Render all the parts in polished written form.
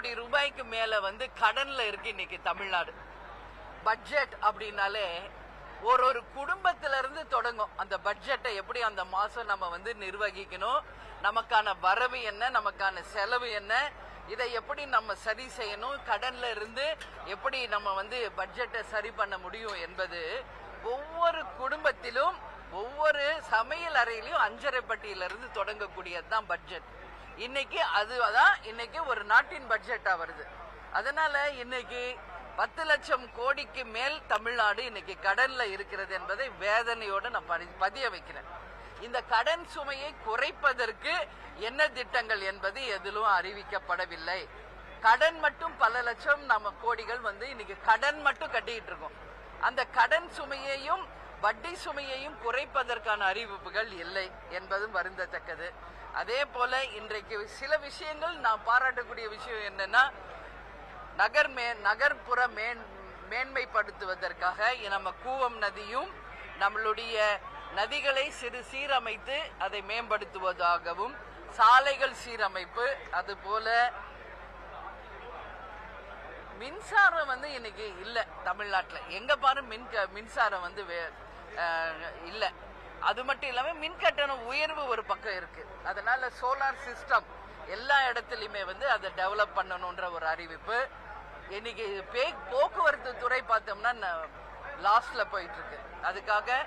கோடி ரூபாய்க்கு மேல கடன்ல இருக்கு இன்னைக்கு தமிழ்நாடு. பட்ஜெட் அப்படின்னாலே ஒரு குடும்பத்திலிருந்து தொடங்கும். அந்த பட்ஜெட்டை எப்படி அந்த மாசம் நம்ம நிர்வகிக்கணும், நமக்கான வரவு என்ன, நமக்கான செலவு என்ன, இதை எப்படி நம்ம சரி செய்யணும், கடன்ல இருந்து எப்படி நம்ம பட்ஜெட்டை சரி பண்ண முடியும் என்பது ஒவ்வொரு குடும்பத்திலும் ஒவ்வொரு சமையல் அறையிலையும் அஞ்சரை பட்டியிலிருந்து தொடங்கக்கூடியதுதான் பட்ஜெட். இன்னைக்கு அதுதான் இன்னைக்கு ஒரு நாட்டின் பட்ஜெட்டா வருது. அதனால இன்னைக்கு 10 லட்சம் கோடிக்கு மேல் தமிழ்நாடு இன்னைக்கு கடன்ல இருக்கிறது என்பதை வேதனையோடு நான் பதிய வைக்கிறேன். இந்த கடன் சுமையை குறைப்பதற்கு என்ன திட்டங்கள் என்பது எதிலும் அறிவிக்கப்படவில்லை. கடன் மட்டும் பல லட்சம் நம்ம கோடிகள் இன்னைக்கு கடன் மட்டும் கட்டிட்டு இருக்கோம். அந்த கடன் சுமையையும் வட்டி சுமையையும் குறைப்பதற்கான அறிவிப்புகள் இல்லை என்பதும் வருந்தத்தக்கது. அதே போல இன்றைக்கு சில விஷயங்கள் நான் பாராட்டக்கூடிய விஷயம் என்னன்னா, நகர்ப்புற மேன்மைப்படுத்துவதற்காக நம்ம கூவம் நதியும் நம்மளுடைய நதிகளை சீரமைத்து அதை மேம்படுத்துவதாகவும், சாலைகள் சீரமைப்பு, அதுபோல மின்சாரம் இன்னைக்கு இல்ல தமிழ்நாட்டில். எங்க பாரு மின்சாரம் இல்ல. அது மட்டும் இல்லாம மின் கட்டண உயர்வு ஒரு பக்கம் இருக்கு. அதனால சோலார் சிஸ்டம் எல்லா இடத்துலயுமே அதை டெவலப் பண்ணணும்ன்ற ஒரு அறிவிப்பு. இன்னைக்கு போக்குவரத்து துறை பார்த்தோம்னா லாஸ்ட்ல போயிட்டு இருக்கு. அதுக்காக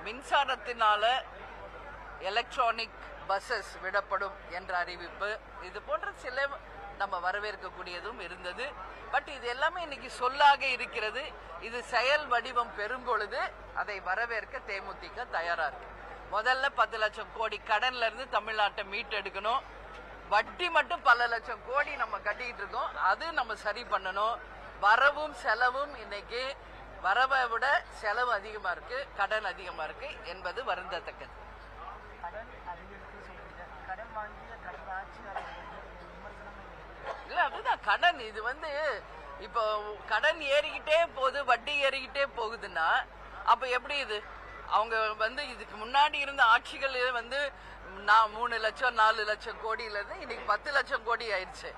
மின்சாரத்தினால எலக்ட்ரானிக் பஸ்ஸஸ் விடப்படும் என்ற அறிவிப்பு, இது போன்ற சில நம்ம வரவேற்கக்கூடியதும் இருந்தது. பட் இது எல்லாமே இன்னைக்கு சொல்லாக இருக்கிறது. இது செயல் வடிவம் பெறும் பொழுது அதை வரவேற்க தேமுதிக தயாரா இருக்கு. முதல்ல 10 லட்சம் கோடி கடன்ல இருந்து தமிழ்நாட்டை மீட்டெடுக்கணும். வட்டி மட்டும் பல லட்சம் கோடி நம்ம கட்டிட்டு இருக்கோம், அது நம்ம சரி பண்ணணும். வரவும் செலவும் இன்னைக்கு வரவை விட செலவு அதிகமா இருக்கு, கடன் அதிகமா இருக்கு என்பது வருந்தத்தக்கது. இல்ல அதுதான் கடன். இது இப்போ கடன் ஏறிக்கிட்டே போகுது, வட்டி ஏறிக்கிட்டே போகுதுன்னா அப்ப எப்படி இது? அவங்க இதுக்கு முன்னாடி இருந்த ஆட்சிகள் 3 லட்சம் 4 லட்சம் கோடியில இருந்து இன்னைக்கு 10 லட்சம் கோடி ஆயிடுச்சு.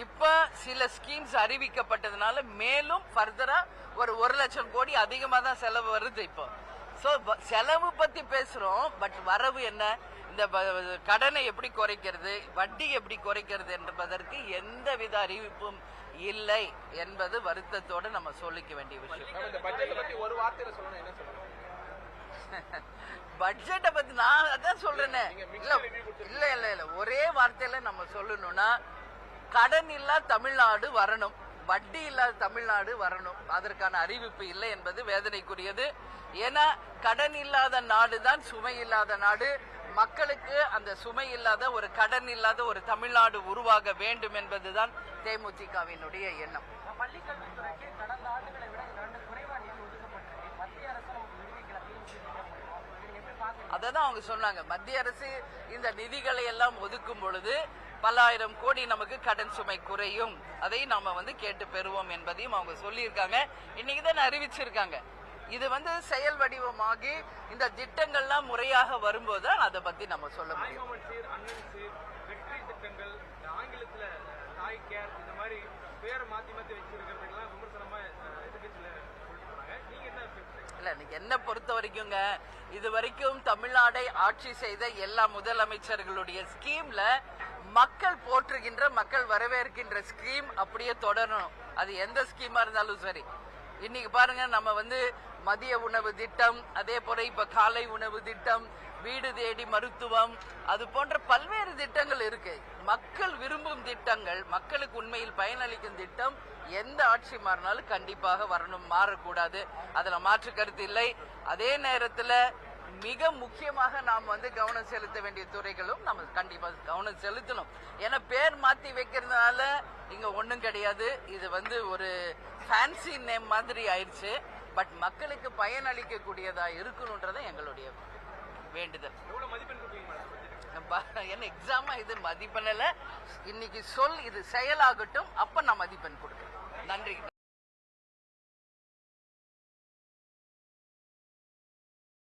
இப்ப சில ஸ்கீம்ஸ் அறிவிக்கப்பட்டதுனால மேலும் ஃபர்தரா ஒரு 1 லட்சம் கோடி அதிகமா தான் செலவு வருது. இப்போ செலவு பத்தி பேசுறோம், பட் வரவு என்ன? இந்த கடனை எப்படி குறைக்கிறது, வட்டி எப்படி குறைக்கிறது என்பதற்கு எந்தவித அறிவிப்பும் இல்லை என்பது வருத்தத்தோடு நம்ம சொல்லிக்க வேண்டிய விஷயம். பட்ஜெட்டை பத்தி நான் அதான் சொல்றேனே. இல்ல இல்ல இல்ல ஒரே வார்த்தையில நம்ம சொல்லணும்னா, கடன் இல்லா தமிழ்நாடு வரணும், வட்டி இல்லாத தமிழ்நாடு வரணும். அதற்கான அறிவிப்பு இல்லை என்பது வேதனைக்குரியது. ஏன்னா கடன் இல்லாத நாடு தான் சுமை இல்லாத நாடு. மக்களுக்கு அந்த சுமை இல்லாத ஒரு கடன் இல்லாத ஒரு தமிழ்நாடு உருவாக வேண்டும் என்பதுதான் தேமுதிகவினுடைய எண்ணம். பள்ளிக்கல்வித்துறைக்கு கடந்த ஆண்டுகளை விட 2 குறைவா நிதி ஒதுக்கப்பட்டிருக்கு. மத்திய அரசு அதான் அவங்க சொன்னாங்க. மத்திய அரசு இந்த நிதிகளை எல்லாம் ஒதுக்கும் பொழுது பல ஆயிரம் கோடி நமக்கு கடன் சுமை குறையும், அதை நாம கேட்டு பெறுவோம் என்பதையும் அவங்க சொல்லியிருக்காங்க. இன்னைக்குதான் அறிவிச்சிருக்காங்க. இது செயல் வடிவமாகி இந்த திட்டங்கள்லாம் முறையாக வரும்போது அதை பத்தி நம்ம சொல்ல முடியும். இல்ல என்ன பொறுத்த வரைக்குங்க, இது வரைக்கும் தமிழ்நாடை ஆட்சி செய்த எல்லா முதலமைச்சர்களுடைய ஸ்கீம்ல மக்கள் போற்றுகின்ற, மக்கள் வரவேற்கின்ற ஸ்கீம் அப்படியே தொடரணும். அது எந்த ஸ்கீமா இருந்தாலும் சரி. இன்னைக்கு பாருங்க, நம்ம மதிய உணவு திட்டம், அதே போல இப்ப காலை உணவு திட்டம், வீடு தேடி மருத்துவம், அது போன்ற பல்வேறு திட்டங்கள் இருக்கு. மக்கள் விரும்பும் திட்டங்கள், மக்களுக்கு உண்மையில் பயனளிக்கும் திட்டம் எந்த ஆட்சி மாறினாலும் கண்டிப்பாக வரணும், மாறக்கூடாது. அதுல மாற்று கருத்து இல்லை. அதே நேரத்துல மிக முக்கியமாக நாம் கவனம் செலுத்த வேண்டிய துறைகளும் நம்ம கண்டிப்பா கவனம் செலுத்தணும். ஏன்னா பேர் மாத்தி வைக்கிறதுனால இங்க ஒண்ணும் கிடையாது. இது ஒரு ஃபேன்சி நேம் மாதிரி ஆயிடுச்சு. பட் மக்களுக்கு பயனளிக்க கூடியதா இருக்கணும்ன்றத எங்களுடைய வேண்டுதல். என்ன எக்ஸாமா இது மதிப்பெண்ல இன்னைக்கு சொல், இது செயலாகட்டும், அப்ப நான் மதிப்பெண் கொடுக்கிறேன். நன்றி.